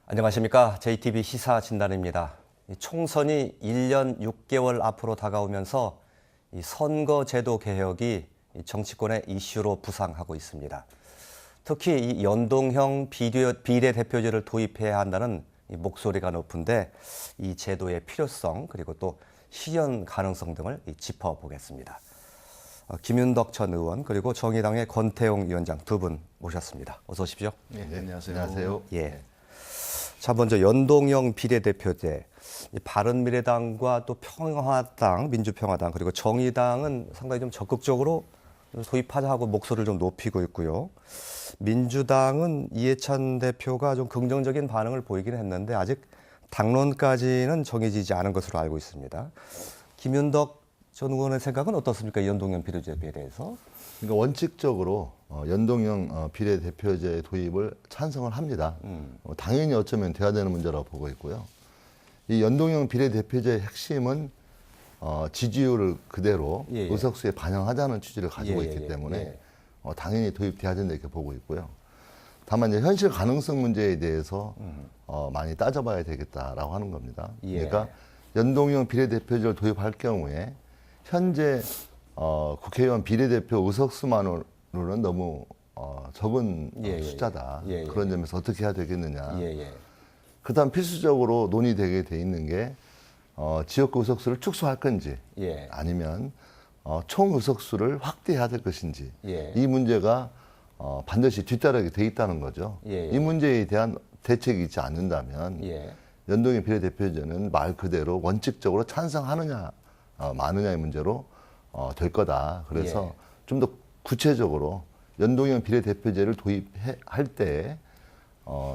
안녕하십니까. JTB 시사진단입니다. 총선이 1년 6개월 앞으로 다가오면서 이 선거제도 개혁이 정치권의 이슈로 부상하고 있습니다. 특히 이 연동형 비례대표제를 도입해야 한다는 이 목소리가 높은데 이 제도의 필요성 그리고 또 실현 가능성 등을 짚어보겠습니다. 김윤덕 전 의원 그리고 정의당의 권태용 위원장 두 분 모셨습니다. 어서 오십시오. 네, 안녕하세요. 안녕하세요. 예. 자, 먼저 연동형 비례대표제. 바른미래당과 또 평화당, 민주평화당 그리고 정의당은 상당히 좀 적극적으로 도입하자고 목소리를 좀 높이고 있고요. 민주당은 이해찬 대표가 좀 긍정적인 반응을 보이긴 했는데 아직 당론까지는 정해지지 않은 것으로 알고 있습니다. 김윤덕 전 의원의 생각은 어떻습니까? 이 연동형 비례대표제에 대해서? 그러니까 원칙적으로 연동형 비례대표제 도입을 찬성을 합니다. 당연히 어쩌면 돼야 되는 문제라고 보고 있고요. 이 연동형 비례대표제의 핵심은 지지율을 그대로 의석수에 반영하자는 취지를 가지고 있기 때문에 당연히 도입돼야 된다 이렇게 보고 있고요. 다만 이제 현실 가능성 문제에 대해서 많이 따져봐야 되겠다라고 하는 겁니다. 그러니까 연동형 비례대표제를 도입할 경우에 현재 국회의원 비례대표 의석수만으로는 너무 적은 숫자다. 그런 점에서 어떻게 해야 되겠느냐. 그다음 필수적으로 논의되게 돼 있는 게 지역구 의석수를 축소할 건지 아니면 총 의석수를 확대해야 될 것인지 이 문제가 반드시 뒤따르게 돼 있다는 거죠. 이 문제에 대한 대책이 있지 않는다면 연동형 비례대표제는 말 그대로 원칙적으로 찬성하느냐 마느냐의 문제로 될 거다. 그래서 좀 더 구체적으로 연동형 비례대표제를 도입할 때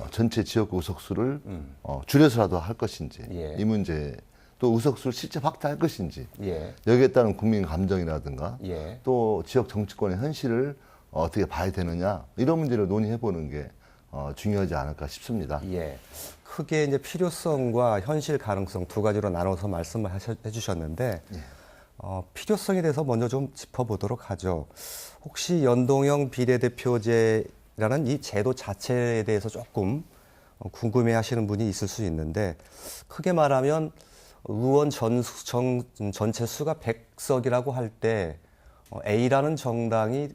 전체 지역구 의석수를 줄여서라도 할 것인지 이 문제 또 의석수를 실제 확대할 것인지 여기에 따른 국민 감정이라든가 또 지역 정치권의 현실을 어떻게 봐야 되느냐 이런 문제를 논의해보는 게 중요하지 않을까 싶습니다. 크게 이제 필요성과 현실 가능성 두 가지로 나눠서 말씀을 해주셨는데 필요성에 대해서 먼저 좀 짚어보도록 하죠. 혹시 연동형 비례대표제라는 이 제도 자체에 대해서 조금 궁금해하시는 분이 있을 수 있는데 크게 말하면 의원 전체 수가 100석이라고 할 때 A라는 정당이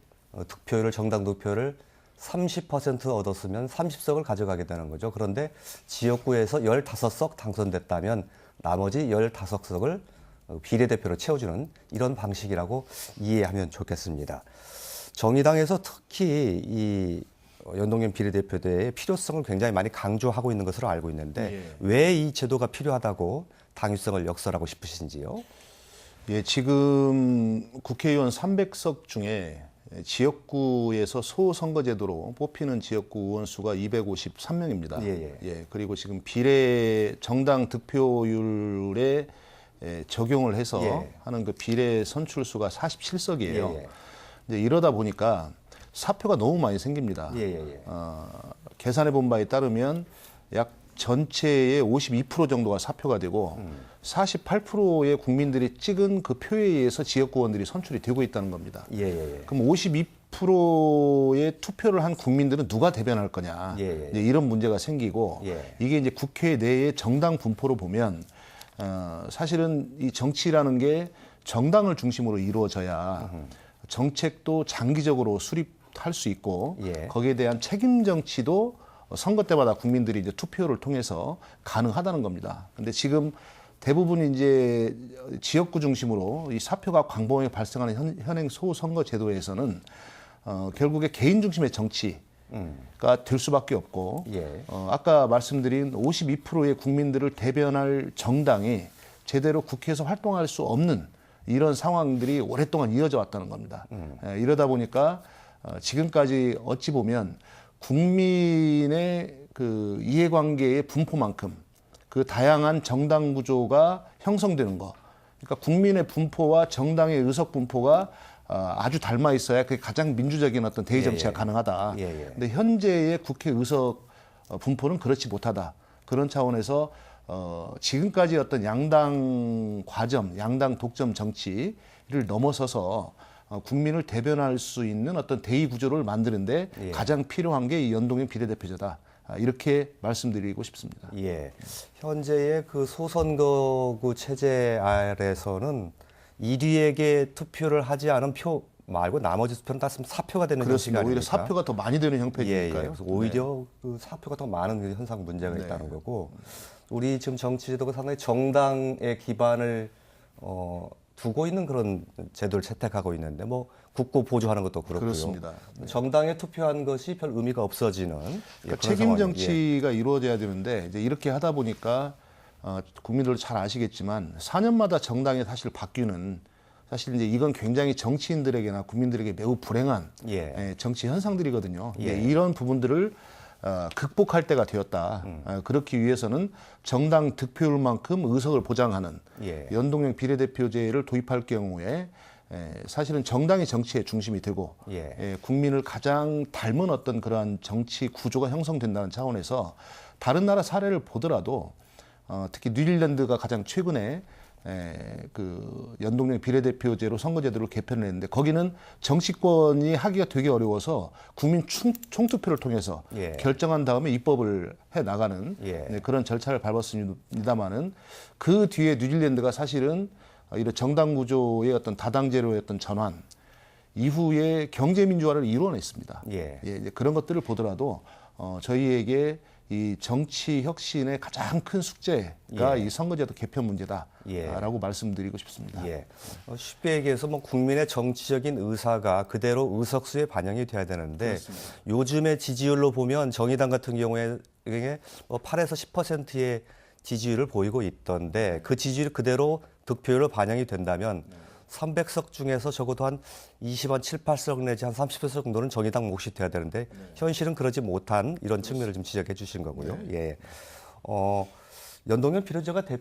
정당 득표율을 30% 얻었으면 30석을 가져가게 되는 거죠. 그런데 지역구에서 15석 당선됐다면 나머지 15석을 비례대표로 채워주는 이런 방식이라고 이해하면 좋겠습니다. 정의당에서 특히 이 연동형 비례대표제의 필요성을 굉장히 많이 강조하고 있는 것으로 알고 있는데 왜 이 제도가 필요하다고 당위성을 역설하고 싶으신지요? 지금 국회의원 300석 중에 지역구에서 소선거제도로 뽑히는 지역구 의원 수가 253명입니다. 그리고 지금 비례 정당 득표율에 적용을 해서 하는 그 비례 선출수가 47석이에요. 이제 이러다 보니까 사표가 너무 많이 생깁니다. 계산해 본 바에 따르면 약 전체의 52% 정도가 사표가 되고 48%의 국민들이 찍은 그 표에 의해서 지역구 의원들이 선출이 되고 있다는 겁니다. 그럼 52%의 투표를 한 국민들은 누가 대변할 거냐. 이제 이런 문제가 생기고 이게 이제 국회 내의 정당 분포로 보면 사실은 이 정치라는 게 정당을 중심으로 이루어져야 정책도 장기적으로 수립할 수 있고 거기에 대한 책임 정치도 선거 때마다 국민들이 이제 투표를 통해서 가능하다는 겁니다. 근데 지금 대부분 이제 지역구 중심으로 이 사표가 광범위하게 발생하는 현행 소선거 제도에서는 결국에 개인 중심의 정치가 될 수밖에 없고 아까 말씀드린 52%의 국민들을 대변할 정당이 제대로 국회에서 활동할 수 없는 이런 상황들이 오랫동안 이어져 왔다는 겁니다. 이러다 보니까 지금까지 어찌 보면 국민의 그 이해관계의 분포만큼 그 다양한 정당 구조가 형성되는 거. 그러니까 국민의 분포와 정당의 의석 분포가 아주 닮아 있어야 그게 가장 민주적인 어떤 대의 정치가 가능하다. 근데 현재의 국회 의석 분포는 그렇지 못하다. 그런 차원에서 지금까지 어떤 양당 과점, 양당 독점 정치를 넘어서서 국민을 대변할 수 있는 어떤 대의 구조를 만드는데 가장 필요한 게 이 연동형 비례대표제다. 이렇게 말씀드리고 싶습니다. 예. 현재의 그 소선거구 체제 아래서는 1위에게 투표를 하지 않은 표 말고 나머지 투표는 다 사표가 되는 그렇습니다. 형식이 오히려 아닙니까? 사표가 더 많이 되는 예, 예. 형편이니까요. 그래서 오히려 그 사표가 더 많은 그 현상 문제가 네. 있다는 거고, 우리 지금 정치 제도가 상당히 정당의 기반을 두고 있는 그런 제도를 채택하고 있는데, 뭐 국고 보조하는 것도 그렇고요. 그렇습니다. 정당에 투표한 것이 별 의미가 없어지는 그러니까 그런 책임 상황이에요. 정치가 이루어져야 되는데 이제 이렇게 하다 보니까 국민들도 잘 아시겠지만 4년마다 정당이 사실 바뀌는, 사실 이제 이건 굉장히 정치인들에게나 국민들에게 매우 불행한 예. 정치 현상들이거든요. 예. 이런 부분들을 극복할 때가 되었다. 그렇기 위해서는 정당 득표율만큼 의석을 보장하는 예. 연동형 비례대표제를 도입할 경우에 사실은 정당이 정치의 중심이 되고 예. 국민을 가장 닮은 어떤 그러한 정치 구조가 형성된다는 차원에서 다른 나라 사례를 보더라도 특히 뉴질랜드가 가장 최근에 그 연동형 비례대표제로 선거제도를 개편을 했는데, 거기는 정치권이 하기가 되게 어려워서 국민 총투표를 통해서 예. 결정한 다음에 입법을 해 나가는 예. 그런 절차를 밟았습니다만은, 그 뒤에 뉴질랜드가 사실은 이런 정당 구조의 어떤 다당제로의 어떤 전환 이후에 경제 민주화를 이루어냈습니다. 예. 이제 그런 것들을 보더라도 저희에게 이 정치 혁신의 가장 큰 숙제가 이 선거제도 개편 문제다라고 말씀드리고 싶습니다. 예. 쉽게 얘기해서 뭐 국민의 정치적인 의사가 그대로 의석수에 반영이 돼야 되는데, 그렇습니다. 요즘의 지지율로 보면 정의당 같은 경우에 뭐 8에서 10%의 지지율을 보이고 있던데, 그 지지율 그대로 득표율로 반영이 된다면 300석 중에서 적어도 한 7, 8석 내지 한 30석 정도는 정의당 몫이 돼야 되는데, 현실은 그러지 못한 이런 측면을 좀 지적해 주신 거고요. 예. 연동형 비례제가 될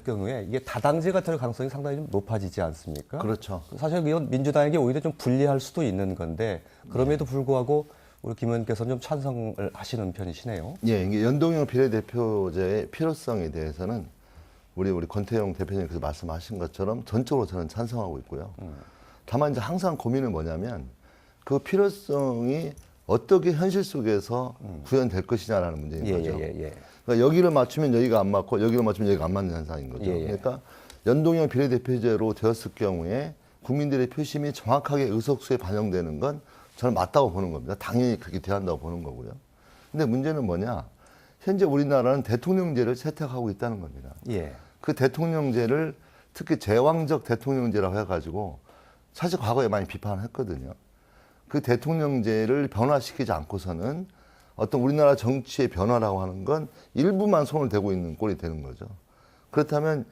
경우에 이게 다당제가 될 가능성이 상당히 좀 높아지지 않습니까? 그렇죠. 사실 이건 민주당에게 오히려 좀 불리할 수도 있는 건데, 그럼에도 불구하고 우리 김 의원께서는 좀 찬성을 하시는 편이시네요. 예, 이게 연동형 비례대표제의 필요성에 대해서는 우리 권태용 대표님께서 말씀하신 것처럼 전적으로 저는 찬성하고 있고요. 다만 이제 항상 고민은 뭐냐면 그 필요성이 어떻게 현실 속에서 구현될 것이냐라는 문제인 거죠. 그러니까 여기를 맞추면 여기가 안 맞고 여기를 맞추면 여기가 안 맞는 현상인 거죠. 그러니까 연동형 비례대표제로 되었을 경우에 국민들의 표심이 정확하게 의석수에 반영되는 건 저는 맞다고 보는 겁니다. 당연히 그렇게 돼야 한다고 보는 거고요. 근데 문제는 뭐냐? 현재 우리나라는 대통령제를 채택하고 있다는 겁니다. 예. 그 대통령제를 특히 제왕적 대통령제라고 해가지고 사실 과거에 많이 비판을 했거든요. 그 대통령제를 변화시키지 않고서는 어떤 우리나라 정치의 변화라고 하는 건 일부만 손을 대고 있는 꼴이 되는 거죠. 그렇다면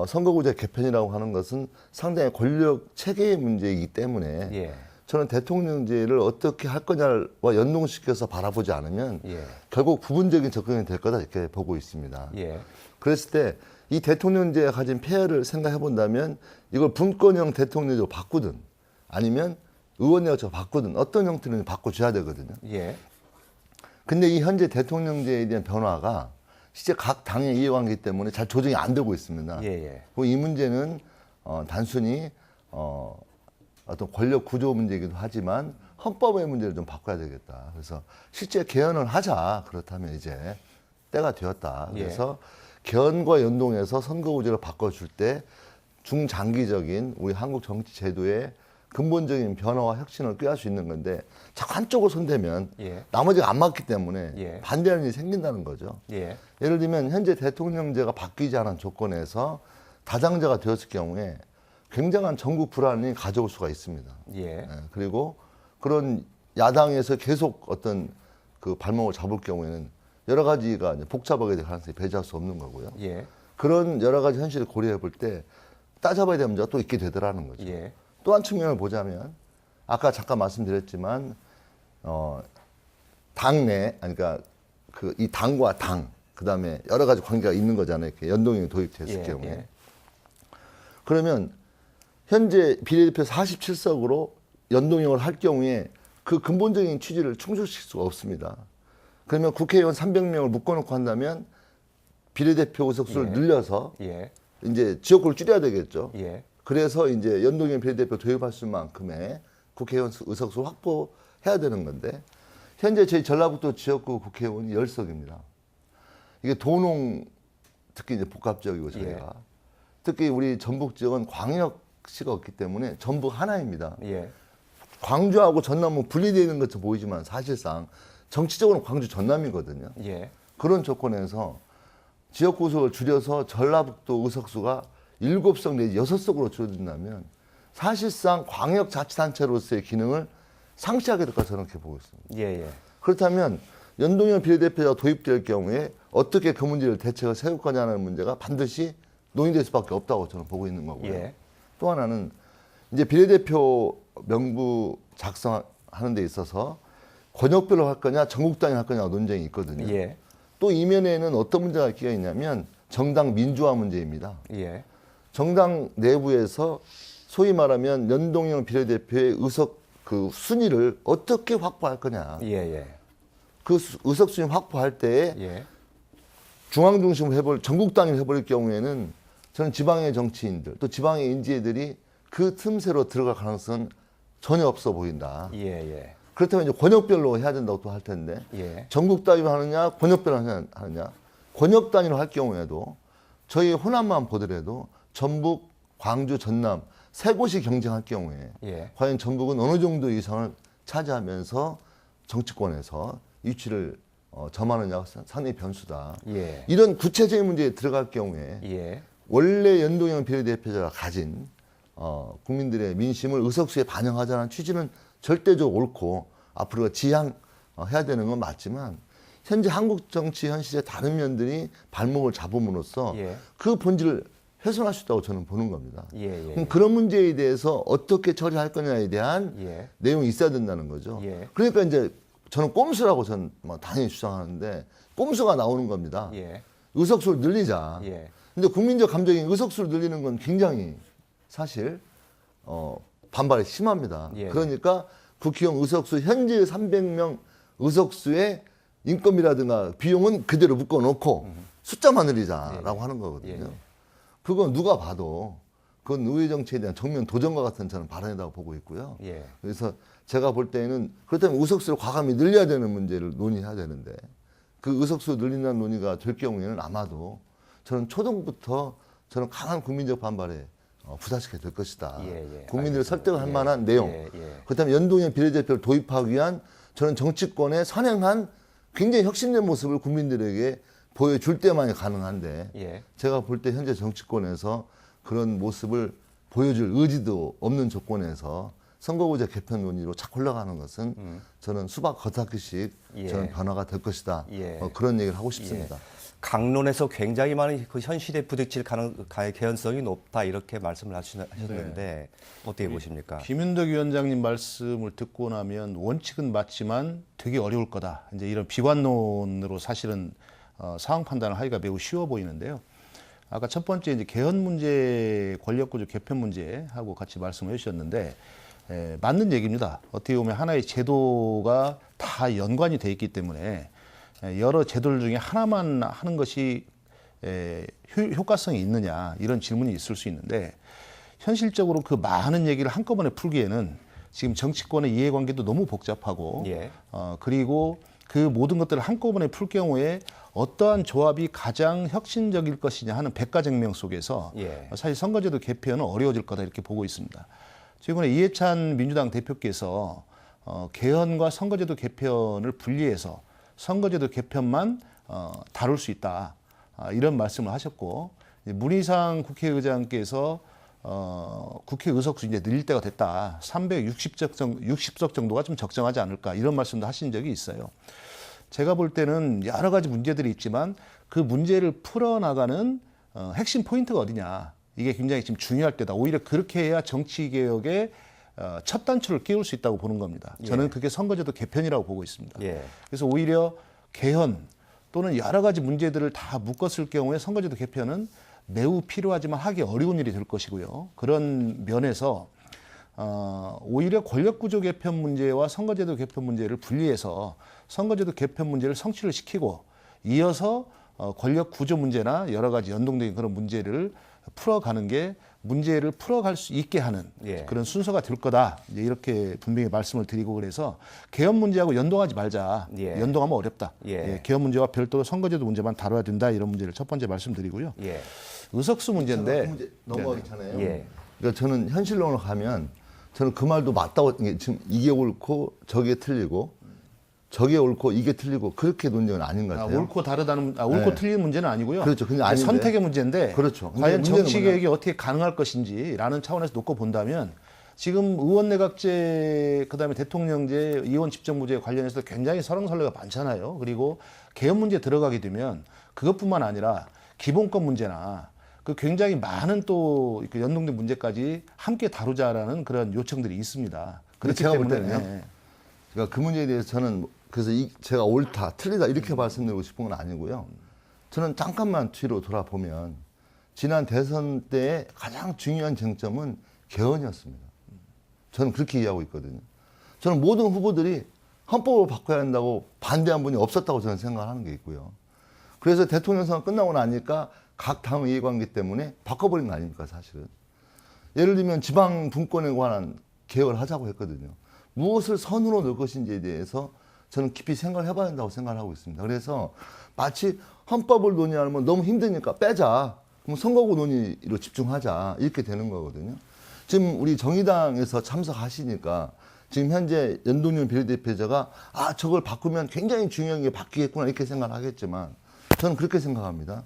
선거구제 개편이라고 하는 것은 상당히 권력 체계의 문제이기 때문에 예. 저는 대통령제를 어떻게 할 거냐와 연동시켜서 바라보지 않으면 결국 부분적인 접근이 될 거다 이렇게 보고 있습니다. 예. 그랬을 때 이 대통령제가 가진 폐해를 생각해 본다면 이걸 분권형 대통령제로 바꾸든 아니면 의원제로 바꾸든 어떤 형태는 바꿔줘야 되거든요. 예. 근데 이 현재 대통령제에 대한 변화가 실제 각 당의 이해관계이기 때문에 잘 조정이 안 되고 있습니다. 이 문제는 단순히 어떤 권력 구조 문제이기도 하지만 헌법의 문제를 좀 바꿔야 되겠다. 그래서 실제 개헌을 하자. 그렇다면 이제 때가 되었다. 그래서 개헌과 연동해서 선거구제를 바꿔줄 때 중장기적인 우리 한국 정치 제도의 근본적인 변화와 혁신을 꾀할 수 있는 건데 자꾸 한쪽으로 손대면 나머지가 안 맞기 때문에 반대하는 일이 생긴다는 거죠. 예를 들면 현재 대통령제가 바뀌지 않은 조건에서 다당제가 되었을 경우에 굉장한 전국 불안이 가져올 수가 있습니다. 그리고 그런 야당에서 계속 어떤 그 발목을 잡을 경우에는 여러 가지가 이제 복잡하게 될 가능성이 배제할 수 없는 거고요. 그런 여러 가지 현실을 고려해 볼 때 따져봐야 될 문제가 또 있게 되더라는 거죠. 또 한 측면을 보자면 아까 잠깐 말씀드렸지만 당내 그러니까 그 이 당과 당 그다음에 여러 가지 관계가 있는 거잖아요. 이렇게 연동형이 도입됐을 경우에. 그러면 현재 비례대표 47석으로 연동형을 할 경우에 그 근본적인 취지를 충족시킬 수가 없습니다. 그러면 국회의원 300명을 묶어놓고 한다면 비례대표 의석수를 늘려서 이제 지역구를 줄여야 되겠죠. 그래서 이제 연동형 비례대표 도입할 수만큼의 국회의원 의석수를 확보해야 되는 건데 현재 저희 전라북도 지역구 국회의원이 10석입니다. 이게 도농 특히 이제 복합지역이고 저희가 예. 특히 우리 전북 지역은 광역시가 없기 때문에 전북 하나입니다. 예. 광주하고 전남은 분리되어 있는 것처럼 보이지만 사실상 정치적으로는 광주 전남이거든요. 예. 그런 조건에서 지역구석을 줄여서 전라북도 의석수가 7석 내지 6석으로 줄어든다면 사실상 광역자치단체로서의 기능을 상실하게 될 것으로 저는 그렇게 보고 있습니다. 예. 예. 그렇다면 연동형 비례대표자가 도입될 경우에 어떻게 그 문제를 대책을 세울 거냐는 문제가 반드시 논의될 수밖에 없다고 저는 보고 있는 거고요. 예. 또 하나는 이제 비례대표 명부 작성하는 데 있어서 권역별로 할 거냐 전국 단위로 할 거냐 논쟁이 있거든요. 예. 또 이면에는 어떤 문제가 끼어 있냐면 정당 민주화 문제입니다. 예. 정당 내부에서 소위 말하면 연동형 비례대표의 의석 그 순위를 어떻게 확보할 거냐. 예. 예. 그 의석 순위 확보할 때에 예. 중앙 중심으로 전국 단위로 해버릴 경우에는 저는 지방의 정치인들 또 지방의 인재들이 그 틈새로 들어갈 가능성은 전혀 없어 보인다. 예. 예. 그렇다면 이제 권역별로 해야 된다고 또 할 텐데 예. 전국 단위로 하느냐 권역별로 하느냐 권역 단위로 할 경우에도 저희 호남만 보더라도 전북, 광주, 전남 세 곳이 경쟁할 경우에 예. 과연 전북은 어느 정도 이상을 차지하면서 정치권에서 위치를 점하느냐가 상당히 변수다. 예. 이런 구체적인 문제에 들어갈 경우에 예. 원래 연동형 비례대표자가 가진 국민들의 민심을 의석수에 반영하자는 취지는 절대적으로 옳고 앞으로 지향해야 되는 건 맞지만 현재 한국 정치 현실의 다른 면들이 발목을 잡음으로써 예. 그 본질을 훼손할 수 있다고 저는 보는 겁니다. 예. 예. 그럼 그런 문제에 대해서 어떻게 처리할 거냐에 대한 예. 내용이 있어야 된다는 거죠. 예. 그러니까 이제 저는 꼼수라고 저는 당연히 주장하는데 꼼수가 나오는 겁니다. 예. 의석수를 늘리자. 예. 근데 국민적 감정이 의석수를 늘리는 건 굉장히 사실 반발이 심합니다. 예. 그러니까 국회의원 의석수 현재 300명 의석수의 인건비라든가 비용은 그대로 묶어놓고 숫자만 늘리자라고 하는 거거든요. 예. 그건 누가 봐도 그건 의회 정치에 대한 정면 도전과 같은 저는 발언이라고 보고 있고요. 예. 그래서 제가 볼 때는 그렇다면 의석수를 과감히 늘려야 되는 문제를 논의해야 되는데 그 의석수 늘린다는 논의가 될 경우에는 아마도 저는 초동부터 저는 강한 국민적 반발에 부사시게 될 것이다. 예, 예. 국민들을 알겠습니다. 설득할 예, 만한 내용. 예, 예. 그렇다면 연동형 비례대표를 도입하기 위한 저는 정치권에 선행한 굉장히 혁신된 모습을 국민들에게 보여줄 때만이 가능한데 예. 제가 볼 때 현재 정치권에서 그런 모습을 보여줄 의지도 없는 조건에서 선거구제 개편 논의로 자꾸 올라가는 것은 저는 수박 겉핥기식 예. 저는 변화가 될 것이다. 예. 그런 얘기를 하고 싶습니다. 강론에서 굉장히 많은 그 현실에 부딪힐 개연성이 높다 이렇게 말씀을 하셨는데 어떻게 보십니까? 김윤덕 위원장님 말씀을 듣고 나면 원칙은 맞지만 되게 어려울 거다. 이제 이런 비관론으로 사실은 상황 판단을 하기가 매우 쉬워 보이는데요. 아까 첫 번째 이제 개헌 문제, 권력구조 개편 문제하고 같이 말씀을 해주셨는데 맞는 얘기입니다. 어떻게 보면 하나의 제도가 다 연관이 돼 있기 때문에 여러 제도들 중에 하나만 하는 것이 효과성이 있느냐 이런 질문이 있을 수 있는데 현실적으로 그 많은 얘기를 한꺼번에 풀기에는 지금 정치권의 이해관계도 너무 복잡하고 예. 그리고 그 모든 것들을 한꺼번에 풀 경우에 어떠한 조합이 가장 혁신적일 것이냐 하는 백가쟁명 속에서 예. 사실 선거제도 개편은 어려워질 거다 이렇게 보고 있습니다. 최근에 이해찬 민주당 대표께서 개헌과 선거제도 개편을 분리해서 선거제도 개편만 다룰 수 있다 이런 말씀을 하셨고 문희상 국회의장께서 국회 의석수 이제 늘릴 때가 됐다 360석 정도가 좀 적정하지 않을까 이런 말씀도 하신 적이 있어요. 제가 볼 때는 여러 가지 문제들이 있지만 그 문제를 풀어나가는 핵심 포인트가 어디냐 이게 굉장히 지금 중요할 때다. 오히려 그렇게 해야 정치개혁의 첫 단추를 끼울 수 있다고 보는 겁니다. 저는 그게 선거제도 개편이라고 보고 있습니다. 예. 그래서 오히려 개헌 또는 여러 가지 문제들을 다 묶었을 경우에 선거제도 개편은 매우 필요하지만 하기 어려운 일이 될 것이고요. 그런 면에서 오히려 권력구조 개편 문제와 선거제도 개편 문제를 분리해서 선거제도 개편 문제를 성취를 시키고 이어서 권력구조 문제나 여러 가지 연동적인 그런 문제를 풀어가는 게 문제를 풀어갈 수 있게 하는 예. 그런 순서가 될 거다. 이제 이렇게 분명히 말씀을 드리고 그래서 개헌 문제하고 연동하지 말자. 예. 연동하면 어렵다. 예. 예, 개헌 문제와 별도로 선거제도 문제만 다뤄야 된다. 이런 문제를 첫 번째 말씀드리고요. 예. 의석수 문제인데 그 문제 넘어가기 전에요. 예. 그러니까 저는 현실론으로 가면 저는 그 말도 맞다고 지금 이게 옳고 저게 틀리고 저게 옳고 이게 틀리고 그렇게 논쟁은 아닌 것 같아요. 옳고 다르다는 옳고 네. 틀린 문제는 아니고요. 그렇죠. 근데 이제 아닌데. 선택의 문제인데 그렇죠. 근데 과연 문제는 정치 개혁이 어떻게 가능할 것인지라는 차원에서 놓고 본다면 지금 의원 내각제 그다음에 대통령제 이원 집정부제 관련해서 굉장히 설왕설래가 많잖아요. 그리고 개헌 문제 들어가게 되면 그것뿐만 아니라 기본권 문제나 그 굉장히 많은 또 연동된 문제까지 함께 다루자라는 그런 요청들이 있습니다. 그렇기 제가 볼 때문에 때는요. 그러니까 그 문제에 대해서 저는 그래서 제가 옳다, 틀리다 이렇게 말씀드리고 싶은 건 아니고요. 저는 잠깐만 뒤로 돌아보면 지난 대선 때의 가장 중요한 쟁점은 개헌이었습니다. 저는 그렇게 이해하고 있거든요. 저는 모든 후보들이 헌법을 바꿔야 한다고 반대한 분이 없었다고 저는 생각을 하는 게 있고요. 그래서 대통령 선거 끝나고 나니까 각 당 이해관계 때문에 바꿔버린 거 아닙니까, 사실은. 예를 들면 지방 분권에 관한 개혁을 하자고 했거든요. 무엇을 선으로 넣을 것인지에 대해서 저는 깊이 생각을 해봐야 한다고 생각을 하고 있습니다. 그래서 마치 헌법을 논의하면 너무 힘드니까 빼자. 그럼 선거구 논의로 집중하자. 이렇게 되는 거거든요. 지금 우리 정의당에서 참석하시니까 지금 현재 연동형 비례대표제가 저걸 바꾸면 굉장히 중요한 게 바뀌겠구나 이렇게 생각을 하겠지만 저는 그렇게 생각합니다.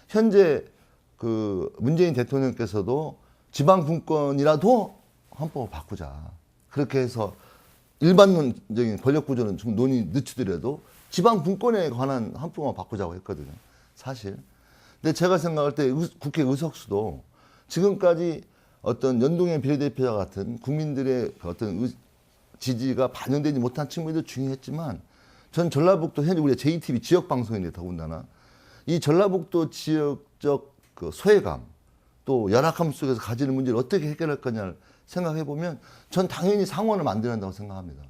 현재 그 문재인 대통령께서도 지방 분권이라도 헌법을 바꾸자. 그렇게 해서 일반론적인 권력 구조는 좀 논의 늦추더라도 지방 분권에 관한 헌법만 바꾸자고 했거든요. 사실. 근데 제가 생각할 때 국회 의석수도 지금까지 어떤 연동형 비례대표자 같은 국민들의 어떤 지지가 반영되지 못한 측면도 중요했지만 전 전라북도 현재 우리가 JTB 지역 방송인데 더군다나 이 전라북도 지역적 그 소외감 또 열악함 속에서 가지는 문제를 어떻게 해결할 거냐를 생각해 보면 전 당연히 상원을 만들어야 한다고 생각합니다.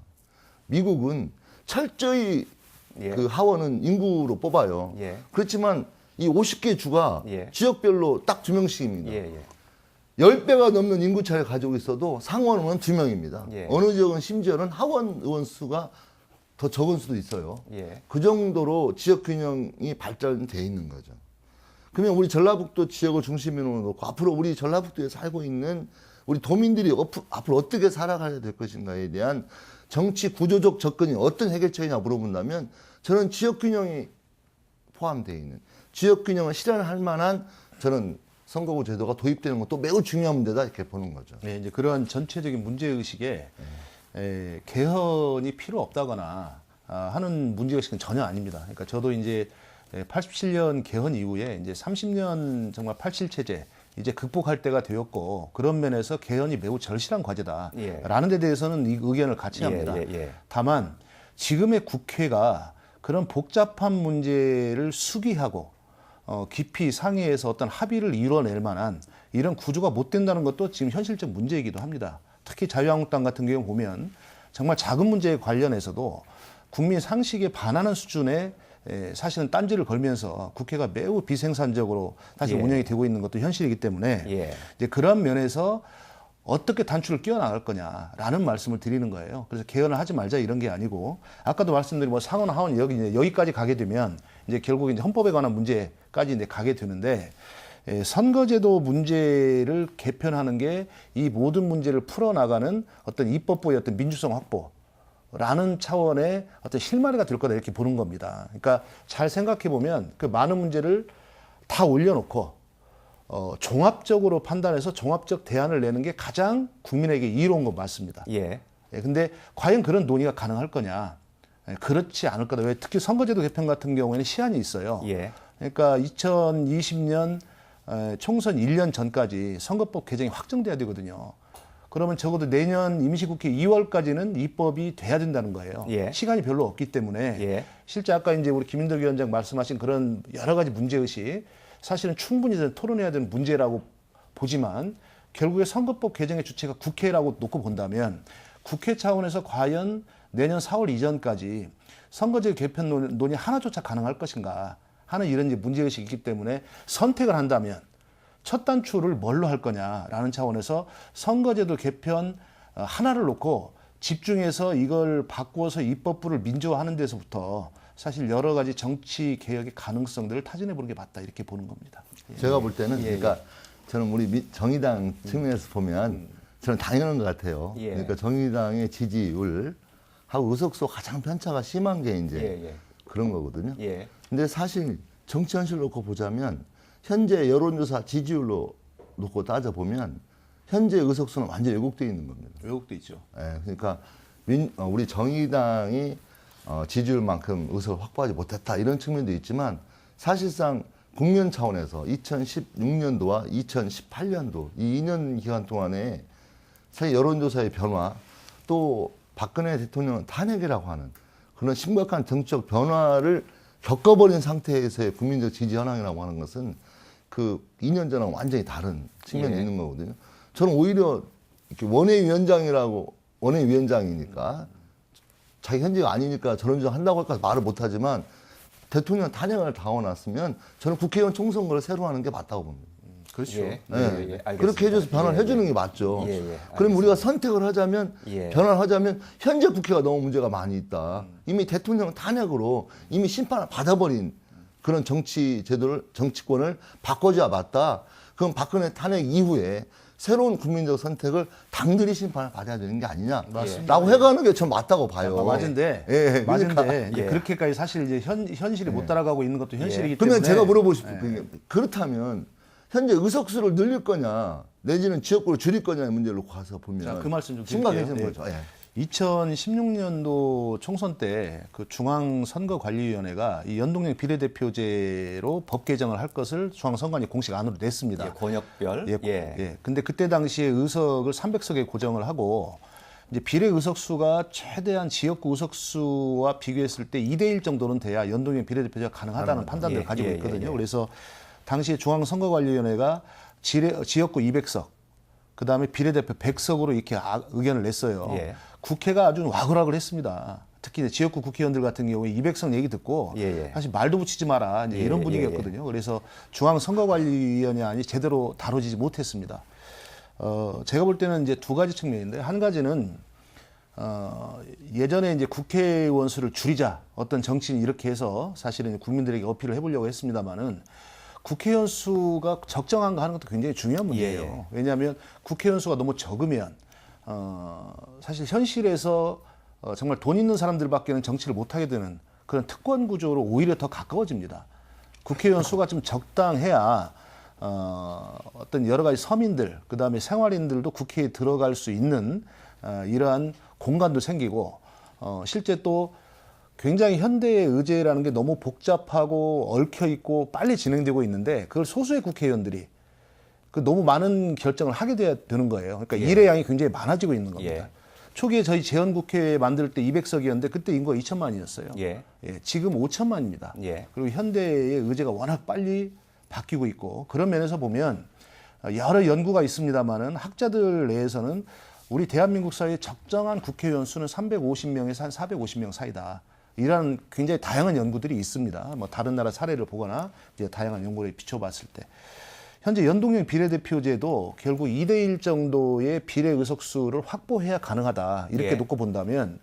미국은 철저히 예. 그 하원은 인구로 뽑아요. 예. 그렇지만 이 50개 주가 예. 지역별로 딱 2명씩입니다. 예. 예. 10배가 넘는 인구차를 가지고 있어도 상원은 2명입니다. 예. 어느 지역은 심지어는 하원 의원 수가 더 적은 수도 있어요. 예. 그 정도로 지역 균형이 발전돼 있는 거죠. 그러면 우리 전라북도 지역을 중심으로 놓고 앞으로 우리 전라북도에 살고 있는 우리 도민들이 앞으로 어떻게 살아가야 될 것인가에 대한 정치 구조적 접근이 어떤 해결책이냐 물어본다면 저는 지역 균형이 포함되어 있는 지역 균형을 실현할 만한 저는 선거구 제도가 도입되는 것도 매우 중요한 문제다 이렇게 보는 거죠. 네, 이제 그런 전체적인 문제 의식에 개헌이 필요 없다거나 하는 문제 의식은 전혀 아닙니다. 그러니까 저도 이제 87년 개헌 이후에 이제 30년 정말 87 체제 이제 극복할 때가 되었고 그런 면에서 개헌이 매우 절실한 과제다라는 데 대해서는 이 의견을 같이 합니다. 다만 지금의 국회가 그런 복잡한 문제를 수기하고 깊이 상의해서 어떤 합의를 이뤄낼 만한 이런 구조가 못 된다는 것도 지금 현실적 문제이기도 합니다. 특히 자유한국당 같은 경우 보면 정말 작은 문제에 관련해서도 국민 상식에 반하는 수준의 사실은 딴지를 걸면서 국회가 매우 비생산적으로 사실 운영이 되고 있는 것도 현실이기 때문에 이제 그런 면에서 어떻게 단추를 끼워나갈 거냐라는 말씀을 드리는 거예요. 그래서 개헌을 하지 말자 이런 게 아니고 아까도 말씀드린 뭐 상원 하원 여기까지 가게 되면 이제 결국 이제 헌법에 관한 문제까지 이제 가게 되는데 선거제도 문제를 개편하는 게 이 모든 문제를 풀어나가는 어떤 입법부의 어떤 민주성 확보라는 차원의 어떤 실마리가 될 거다 이렇게 보는 겁니다. 그러니까 잘 생각해 보면 그 많은 문제를 다 올려놓고 종합적으로 판단해서 종합적 대안을 내는 게 가장 국민에게 이로운 건 맞습니다. 근데 과연 그런 논의가 가능할 거냐? 그렇지 않을 거다. 왜 특히 선거제도 개편 같은 경우에는 시한이 있어요. 그러니까 2020년 총선 1년 전까지 선거법 개정이 확정돼야 되거든요. 그러면 적어도 내년 임시국회 2월까지는 입법이 돼야 된다는 거예요. 시간이 별로 없기 때문에 실제 아까 이제 우리 김인덕 위원장 말씀하신 그런 여러 가지 문제의식 사실은 충분히 토론해야 되는 문제라고 보지만 결국에 선거법 개정의 주체가 국회라고 놓고 본다면 국회 차원에서 과연 내년 4월 이전까지 선거제 개편 논의 하나조차 가능할 것인가 하는 이런 이제 문제의식이 있기 때문에 선택을 한다면 첫 단추를 뭘로 할 거냐라는 차원에서 선거제도 개편 하나를 놓고 집중해서 이걸 바꾸어서 입법부를 민주화하는 데서부터 사실 여러 가지 정치 개혁의 가능성들을 타진해 보는 게 맞다 이렇게 보는 겁니다. 제가 볼 때는 그러니까 저는 우리 정의당 측면에서 보면 저는 당연한 것 같아요. 그러니까 정의당의 지지율하고 의석수 가장 편차가 심한 게 이제 그런 거거든요. 근데 사실 정치 현실을 놓고 보자면 현재 여론조사 지지율로 놓고 따져보면 현재 의석수는 완전히 왜곡되어 있는 겁니다. 왜곡돼 있죠. 그러니까 우리 정의당이 지지율만큼 의석을 확보하지 못했다 이런 측면도 있지만 사실상 국면 차원에서 2016년도와 2018년도 이 2년 기간 동안에 사실 여론조사의 변화 또 박근혜 대통령 탄핵이라고 하는 그런 심각한 정치적 변화를 겪어버린 상태에서의 국민적 지지 현황이라고 하는 것은 그 2년 전하고 완전히 다른 측면이 있는 거거든요. 저는 오히려 이렇게 원외위원장이니까 자기 현재가 아니니까 저런 좀 한다고 할까 말을 못하지만 대통령 탄핵을 당해놨으면 저는 국회의원 총선거를 새로 하는 게 맞다고 봅니다. 그렇죠. 그렇게 해줘서 변화를 해주는 게 맞죠. 그럼 우리가 선택을 하자면 변화를 하자면 현재 국회가 너무 문제가 많이 있다. 이미 대통령 탄핵으로 이미 심판을 받아버린 그런 정치권을 바꿔줘야 맞다. 그럼 박근혜 탄핵 이후에 새로운 국민적 선택을 당들이 심판을 받아야 되는 게 아니냐라고 해가는 게 전 맞다고 봐요. 맞은데, 그러니까, 이제 그렇게까지 사실 이제 현실이 못 따라가고 있는 것도 현실이기 때문에. 그러면 제가 물어보고 싶은 게 그렇다면 현재 의석수를 늘릴 거냐 내지는 지역구를 줄일 거냐의 문제를 가서 보면 자, 그 말씀 좀 심각해지는 드릴게요. 거죠. 2016년도 총선 때 그 중앙선거관리위원회가 이 연동형 비례대표제로 법 개정을 할 것을 중앙선관위 공식 안으로 냈습니다. 권역별. 근데 그때 당시에 의석을 300석에 고정을 하고 이제 비례 의석수가 최대한 지역구 의석수와 비교했을 때 2대1 정도는 돼야 연동형 비례대표제가 가능하다는 판단을 가지고 있거든요. 그래서 당시에 중앙선거관리위원회가 지역구 200석, 그 다음에 비례대표 100석으로 이렇게 의견을 냈어요. 국회가 아주 와글와글 했습니다. 특히 이제 지역구 국회의원들 같은 경우에 200석 얘기 듣고 사실 말도 붙이지 마라 이제 이런 분위기였거든요. 그래서 중앙선거관리위원회 안이 제대로 다뤄지지 못했습니다. 제가 볼 때는 이제 두 가지 측면인데 한 가지는 예전에 이제 국회의원 수를 줄이자 어떤 정치인이 이렇게 해서 사실은 국민들에게 어필을 해보려고 했습니다만은 국회의원 수가 적정한가 하는 것도 굉장히 중요한 문제예요. 왜냐하면 국회의원 수가 너무 적으면 사실 현실에서 정말 돈 있는 사람들밖에는 정치를 못하게 되는 그런 특권 구조로 오히려 더 가까워집니다. 국회의원 수가 좀 적당해야 어떤 여러 가지 서민들, 그 다음에 생활인들도 국회에 들어갈 수 있는 이러한 공간도 생기고 실제 또 굉장히 현대의 의제라는 게 너무 복잡하고 얽혀 있고 빨리 진행되고 있는데 그걸 소수의 국회의원들이 그 너무 많은 결정을 하게 돼야 되는 거예요. 그러니까 일의 양이 굉장히 많아지고 있는 겁니다. 초기에 저희 재헌국회 만들 때 200석이었는데 그때 인구가 2천만이었어요. 지금 5천만입니다. 그리고 현대의 의제가 워낙 빨리 바뀌고 있고 그런 면에서 보면 여러 연구가 있습니다만은 학자들 내에서는 우리 대한민국 사회의 적정한 국회의원 수는 350명에서 한 450명 사이다. 이런 굉장히 다양한 연구들이 있습니다. 뭐 다른 나라 사례를 보거나 이제 다양한 연구를 비춰봤을 때 현재 연동형 비례대표제도 결국 2대1 정도의 비례 의석수를 확보해야 가능하다. 이렇게 놓고 본다면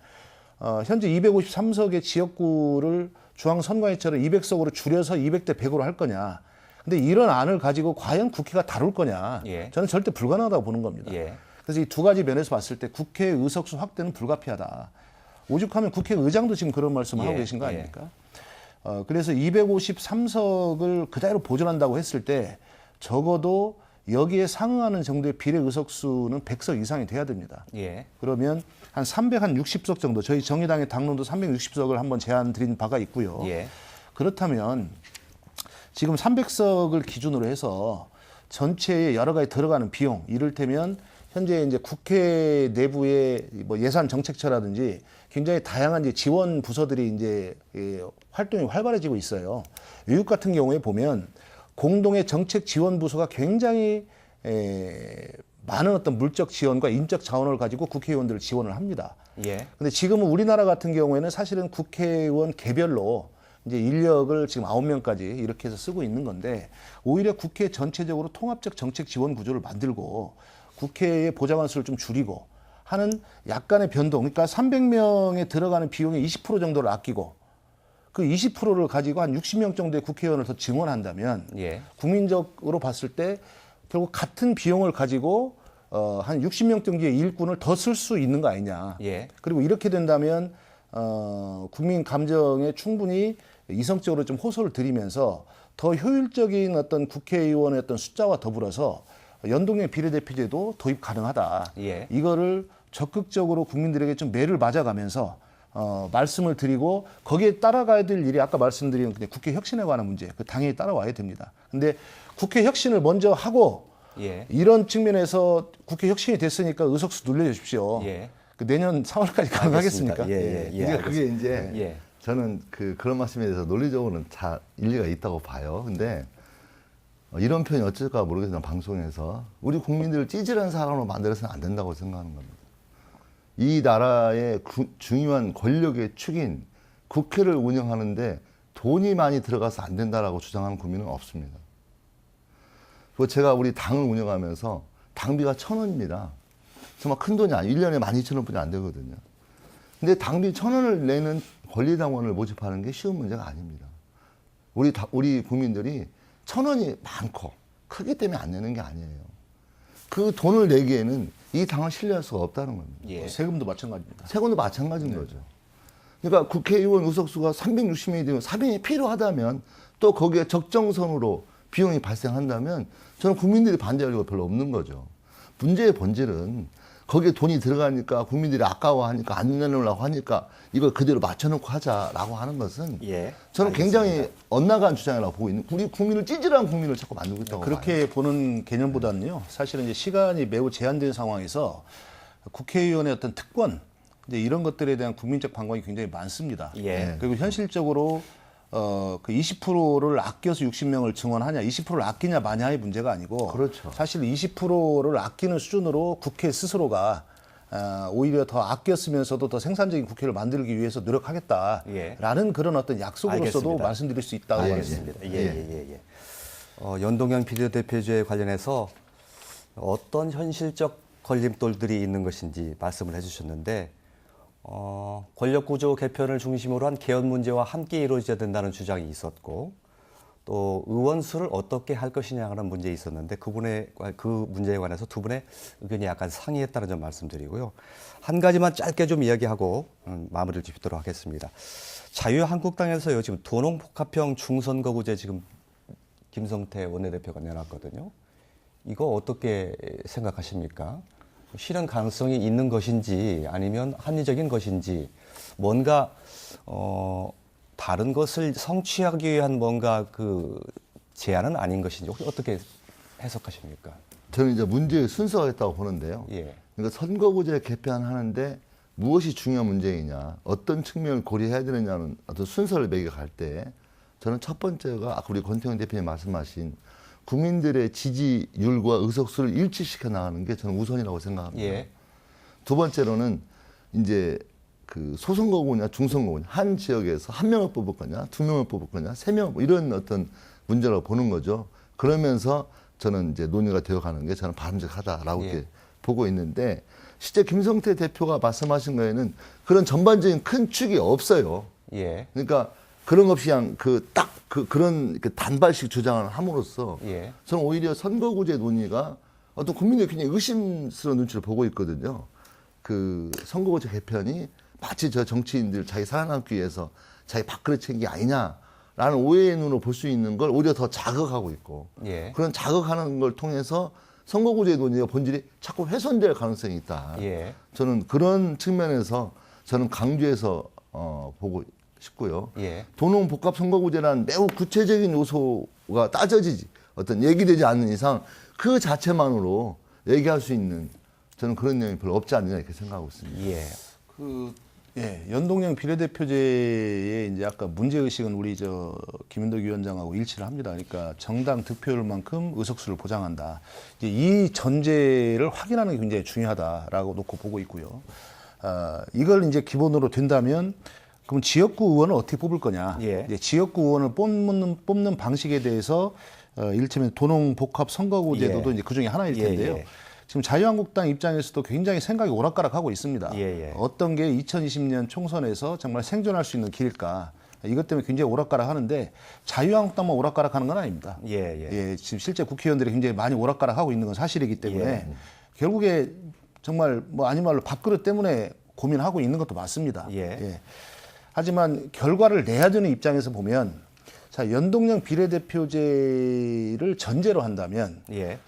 현재 253석의 지역구를 중앙선관위처럼 200석으로 줄여서 200대 100으로 할 거냐. 근데 이런 안을 가지고 과연 국회가 다룰 거냐. 저는 절대 불가능하다고 보는 겁니다. 그래서 이 두 가지 면에서 봤을 때 국회 의석수 확대는 불가피하다. 오죽하면 국회의장도 지금 그런 말씀을 하고 계신 거 아닙니까? 그래서 253석을 그대로 보존한다고 했을 때 적어도 여기에 상응하는 정도의 비례 의석수는 100석 이상이 돼야 됩니다. 그러면 한 360석 정도, 저희 정의당의 당론도 360석을 한번 제안 드린 바가 있고요. 그렇다면 지금 300석을 기준으로 해서 전체에 여러 가지 들어가는 비용, 이를테면 현재 이제 국회 내부의 뭐 예산 정책처라든지 굉장히 다양한 이제 지원 부서들이 이제 활동이 활발해지고 있어요. 외국 같은 경우에 보면 공동의 정책 지원 부서가 굉장히 많은 어떤 물적 지원과 인적 자원을 가지고 국회의원들을 지원을 합니다. 근데 지금은 우리나라 같은 경우에는 사실은 국회의원 개별로 이제 인력을 지금 9명까지 이렇게 해서 쓰고 있는 건데 오히려 국회 전체적으로 통합적 정책 지원 구조를 만들고 국회의 보좌관 수를 좀 줄이고 하는 약간의 변동. 그러니까 300명에 들어가는 비용의 20% 정도를 아끼고 그 20%를 가지고 한 60명 정도의 국회의원을 더 증원한다면 예. 국민적으로 봤을 때 결국 같은 비용을 가지고 한 60명 정도의 일꾼을 더 쓸 수 있는 거 아니냐. 예. 그리고 이렇게 된다면 국민 감정에 충분히 이성적으로 좀 호소를 드리면서 더 효율적인 어떤 국회의원의 어떤 숫자와 더불어서 연동형 비례대표제도 도입 가능하다. 예. 이거를 적극적으로 국민들에게 좀 매를 맞아가면서 말씀을 드리고 거기에 따라가야 될 일이 아까 말씀드린 국회 혁신에 관한 문제, 그 당연히 따라와야 됩니다. 근데 국회 혁신을 먼저 하고 예. 이런 측면에서 국회 혁신이 됐으니까 의석수 늘려주십시오. 예. 그 내년 4월까지 가능하겠습니까? 알겠습니다. 예, 예. 그러니까 그게 이제 예. 저는 그런 말씀에 대해서 논리적으로는 잘 일리가 있다고 봐요. 근데 이런 표현이 어쩔까 모르겠지만 방송에서 우리 국민들을 찌질한 사람으로 만들어서는 안 된다고 생각하는 겁니다. 이 나라의 중요한 권력의 축인 국회를 운영하는데 돈이 많이 들어가서 안 된다라고 주장하는 국민은 없습니다. 그리고 제가 우리 당을 운영하면서 당비가 1,000원입니다. 정말 큰 돈이 아니에요. 1년에 12,000원뿐이 안 되거든요. 근데 당비 1,000원을 내는 권리당원을 모집하는 게 쉬운 문제가 아닙니다. 우리 국민들이 1,000원이 많고 크기 때문에 안 내는 게 아니에요. 그 돈을 내기에는 이 당을 신뢰할 수가 없다는 겁니다. 예. 세금도 마찬가지입니다. 세금도 마찬가지인 거죠. 그러니까 국회의원 의석수가 360명이 되면 300명이 필요하다면 또 거기에 적정선으로 비용이 발생한다면 저는 국민들이 반대할 이유가 별로 없는 거죠. 문제의 본질은 거기에 돈이 들어가니까 국민들이 아까워하니까 안 내놓으려고 하니까 이걸 그대로 맞춰놓고 하자라고 하는 것은 예. 저는 알겠습니다. 굉장히 엇나간 주장이라고 보고 있는 우리 국민을 찌질한 국민을 자꾸 만들고 있다고 봐요. 그렇게 보는 개념보다는요. 사실은 이제 시간이 매우 제한된 상황에서 국회의원의 어떤 특권 이제 이런 것들에 대한 국민적 반감이 굉장히 많습니다. 예. 그리고 현실적으로 그 20%를 아껴서 60명을 증원하냐, 20%를 아끼냐 마냐의 문제가 아니고 그렇죠. 사실 20%를 아끼는 수준으로 국회 스스로가 오히려 더 아꼈으면서도 더 생산적인 국회를 만들기 위해서 노력하겠다라는 예. 그런 어떤 약속으로서도 알겠습니다. 말씀드릴 수 있다고 알겠습니다. 예, 예, 예. 연동형 비례대표제에 관련해서 어떤 현실적 걸림돌들이 있는 것인지 말씀을 해주셨는데 권력구조 개편을 중심으로 한 개헌 문제와 함께 이루어져야 된다는 주장이 있었고 또 의원 수를 어떻게 할 것이냐는 문제 있었는데 그 문제에 관해서 두 분의 의견이 약간 상이했다는 점 말씀드리고요. 한 가지만 짧게 좀 이야기하고 마무리를 짓도록 하겠습니다. 자유한국당에서요 지금 도농복합형 중선거구제 지금 김성태 원내대표가 내놨거든요. 이거 어떻게 생각하십니까? 실현 가능성이 있는 것인지 아니면 합리적인 것인지 뭔가 다른 것을 성취하기 위한 뭔가 그 제안은 아닌 것인지 혹시 어떻게 해석하십니까? 저는 이제 문제의 순서가 있다고 보는데요. 예. 그러니까 선거구제 개편하는데 무엇이 중요한 문제이냐, 어떤 측면을 고려해야 되느냐는 어떤 순서를 매겨갈 때 저는 첫 번째가 아까 우리 권태형 대표님 말씀하신 국민들의 지지율과 의석수를 일치시켜 나가는 게 저는 우선이라고 생각합니다. 예. 두 번째로는 이제 그 소선거구냐 중선거구냐 한 지역에서 한 명을 뽑을 거냐 두 명을 뽑을 거냐 세 명 이런 어떤 문제라고 보는 거죠. 그러면서 저는 이제 논의가 되어가는 게 저는 바람직하다라고 예. 이렇게 보고 있는데 실제 김성태 대표가 말씀하신 거에는 그런 전반적인 큰 축이 없어요. 예. 그러니까 그런 없이 그냥 그런 단발식 주장을 함으로써 예. 저는 오히려 선거구제 논의가 어떤 국민들이 굉장히 의심스러운 눈치를 보고 있거든요. 그 선거구제 개편이 마치 저 정치인들 자기 살아남기 위해서 자기 밥그릇 챙긴 게 아니냐라는 오해의 눈으로 볼 수 있는 걸 오히려 더 자극하고 있고 예. 그런 자극하는 걸 통해서 선거구제 논의의 본질이 자꾸 훼손될 가능성이 있다. 예. 저는 그런 측면에서 저는 강조해서 보고 싶고요. 예. 도농복합 선거구제란 매우 구체적인 요소가 따져지지 어떤 얘기되지 않는 이상 그 자체만으로 얘기할 수 있는 저는 그런 내용이 별로 없지 않느냐 이렇게 생각하고 있습니다. 예. 연동형 비례대표제의 이제 아까 문제의식은 우리 김인덕 위원장하고 일치를 합니다. 그러니까 정당 득표율만큼 의석수를 보장한다. 이제 이 전제를 확인하는 게 굉장히 중요하다라고 놓고 보고 있고요. 이걸 이제 기본으로 된다면 그럼 지역구 의원을 어떻게 뽑을 거냐? 예. 이제 지역구 의원을 뽑는 방식에 대해서 이를테면 도농복합 선거구제도도 예. 이제 그 중에 하나일 예, 텐데요. 예. 지금 자유한국당 입장에서도 굉장히 생각이 오락가락하고 있습니다. 예, 예. 어떤 게 2020년 총선에서 정말 생존할 수 있는 길일까? 이것 때문에 굉장히 오락가락하는데 자유한국당만 오락가락하는 건 아닙니다. 예. 지금 실제 국회의원들이 굉장히 많이 오락가락하고 있는 건 사실이기 때문에 결국에 정말 뭐 아닌 말로 밥그릇 때문에 고민하고 있는 것도 맞습니다. 예. 하지만 결과를 내야 되는 입장에서 보면 자 연동형 비례대표제를 전제로 한다면 예.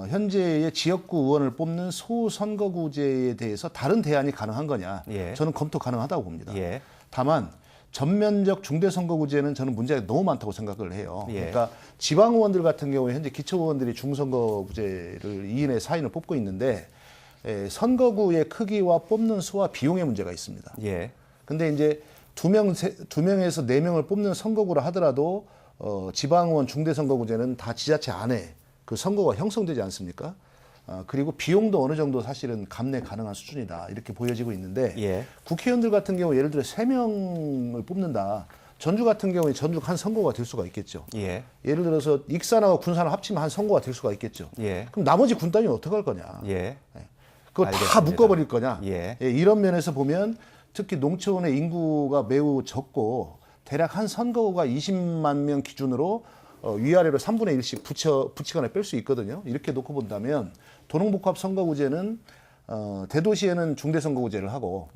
현재의 지역구 의원을 뽑는 소선거구제에 대해서 다른 대안이 가능한 거냐? 예. 저는 검토 가능하다고 봅니다. 예. 다만 전면적 중대선거구제는 저는 문제가 너무 많다고 생각을 해요. 예. 그러니까 지방의원들 같은 경우에 현재 기초의원들이 중선거구제를 2인의 4인을 뽑고 있는데 선거구의 크기와 뽑는 수와 비용의 문제가 있습니다. 예. 근데 이제 두 명에서 네 명을 뽑는 선거구라 하더라도 지방의원 중대선거구제는 다 지자체 안에 그 선거가 형성되지 않습니까? 그리고 비용도 어느 정도 사실은 감내 가능한 수준이다 이렇게 보여지고 있는데 예. 국회의원들 같은 경우 예를 들어 3명을 뽑는다. 전주 같은 경우에 전주가 한 선거가 될 수가 있겠죠. 예. 예를 들어서 익산하고 군산을 합치면 한 선거가 될 수가 있겠죠. 예. 그럼 나머지 군단이 어떻게 할 거냐? 예. 그거 다 알겠습니다. 묶어버릴 거냐? 예. 이런 면에서 보면 특히 농촌의 인구가 매우 적고 대략 한 선거구가 20만 명 기준으로 위아래로 3분의 1씩 부치거나 뺄 수 있거든요. 이렇게 놓고 본다면 도농복합 선거구제는 대도시에는 중대선거구제를 하고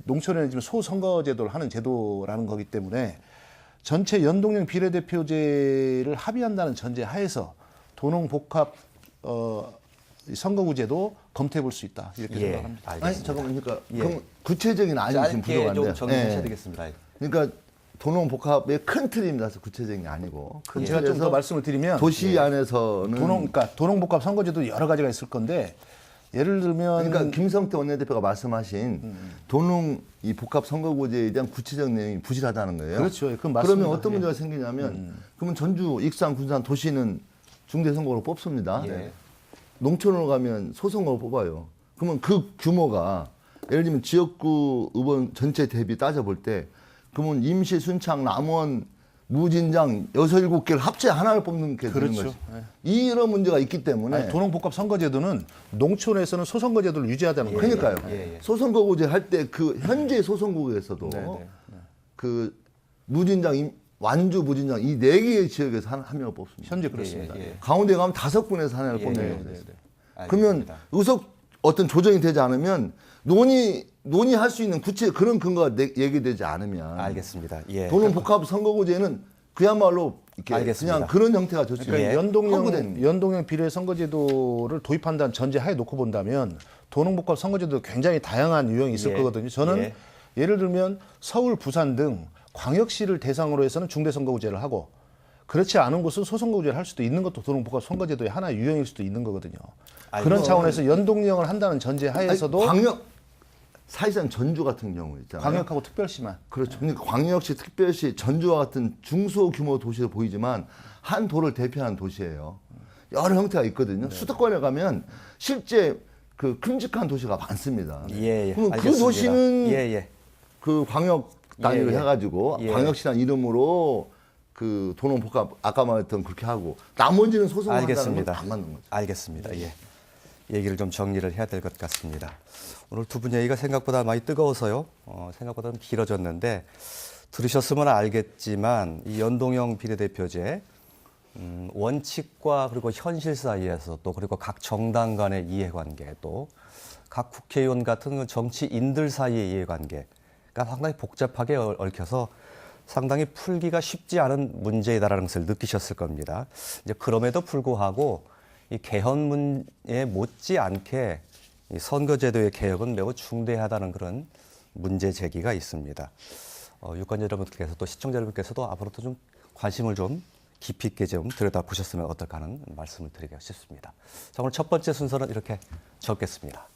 농촌에는 지금 소선거제도를 하는 제도라는 거기 때문에 전체 연동형 비례대표제를 합의한다는 전제 하에서 도농복합 선거구제도 검토해 볼 수 있다 이렇게 생각합니다. 알겠습니다. 아니 잠깐만 그러니까 예. 그럼 구체적인 안이 지금 짧게 부족한데. 좀 정리하셔야 되겠습니다. 그러니까 도농복합의 큰 틀입니다. 구체적인 게 아니고. 큰 제가 좀 더 틀에서 말씀을 드리면 도시 안에서는 그러니까 도농복합 선거제도 여러 가지가 있을 건데 예를 들면 그러니까 김성태 원내대표가 말씀하신 도농 이 복합 선거구제에 대한 구체적 내용이 부실하다는 거예요. 그렇죠. 그건 그러면 맞습니다. 어떤 문제가 생기냐면 그러면 전주, 익산, 군산 도시는 중대선거로 뽑습니다. 농촌으로 가면 소선거로 뽑아요. 그러면 그 규모가 예를 들면 지역구 의원 전체 대비 따져볼 때 그러면 임시, 순창, 남원, 무진장 6, 7개를 합체 하나를 뽑는 게 되는 그렇죠. 거죠. 이런 문제가 있기 때문에 도농복합 선거제도는 농촌에서는 소선거제도를 유지하자는 거예요. 그러니까요. 소선거구제 할 때 그 현재 소선거구에서도 그 무진장, 완주, 무진장 이 4개의 지역에서 한 명을 뽑습니다. 현재 그렇습니다. 가운데 가면 5군에서 하나를 뽑는 거예요. 그러면 알겠습니다. 의석 어떤 조정이 되지 않으면 논의할 수 있는 구체 그런 근거가 얘기되지 않으면 알겠습니다. 예. 도농복합 선거구제는 그야말로 이렇게 알겠습니다. 그냥 그런 형태가 좋죠. 그러니까 헌구된 연동형 비례 선거제도를 도입한다는 전제 하에 놓고 본다면 도농복합 선거제도 굉장히 다양한 유형이 있을 거거든요. 저는 예를 들면 서울, 부산 등 광역시를 대상으로 해서는 중대선거구제를 하고 그렇지 않은 곳은 소선거구제를 할 수도 있는 것도 도농복합 선거제도의 하나의 유형일 수도 있는 거거든요. 그런 차원에서 연동형을 한다는 전제 하에서도 사실상 전주 같은 경우 있잖아요. 광역하고 특별시만. 그렇죠. 그러니까 광역시, 특별시, 전주와 같은 중소규모 도시로 보이지만 한 도를 대표하는 도시예요. 여러 형태가 있거든요. 수도권에 가면 실제 그 큼직한 도시가 많습니다. 그럼 그 도시는 그 광역 단위로 해가지고 광역시라는 이름으로 그 도농복합 아까 말했던 그렇게 하고 나머지는 소송한다는 건 안 맞는 거죠. 알겠습니다. 예. 얘기를 좀 정리를 해야 될 것 같습니다. 오늘 두 분 얘기가 생각보다 많이 뜨거워서요. 생각보다 좀 길어졌는데 들으셨으면 알겠지만 이 연동형 비례대표제 원칙과 그리고 현실 사이에서 또 그리고 각 정당 간의 이해관계 또 각 국회의원 같은 정치인들 사이의 이해관계가 상당히 복잡하게 얽혀서 상당히 풀기가 쉽지 않은 문제이다라는 것을 느끼셨을 겁니다. 이제 그럼에도 불구하고 이 개헌문에 못지않게 이 선거제도의 개혁은 매우 중대하다는 그런 문제 제기가 있습니다. 유권자 여러분께서 또 시청자 여러분께서도 앞으로도 좀 관심을 좀 깊이 있게 좀 들여다보셨으면 어떨까 하는 말씀을 드리고 싶습니다. 자, 오늘 첫 번째 순서는 이렇게 적겠습니다.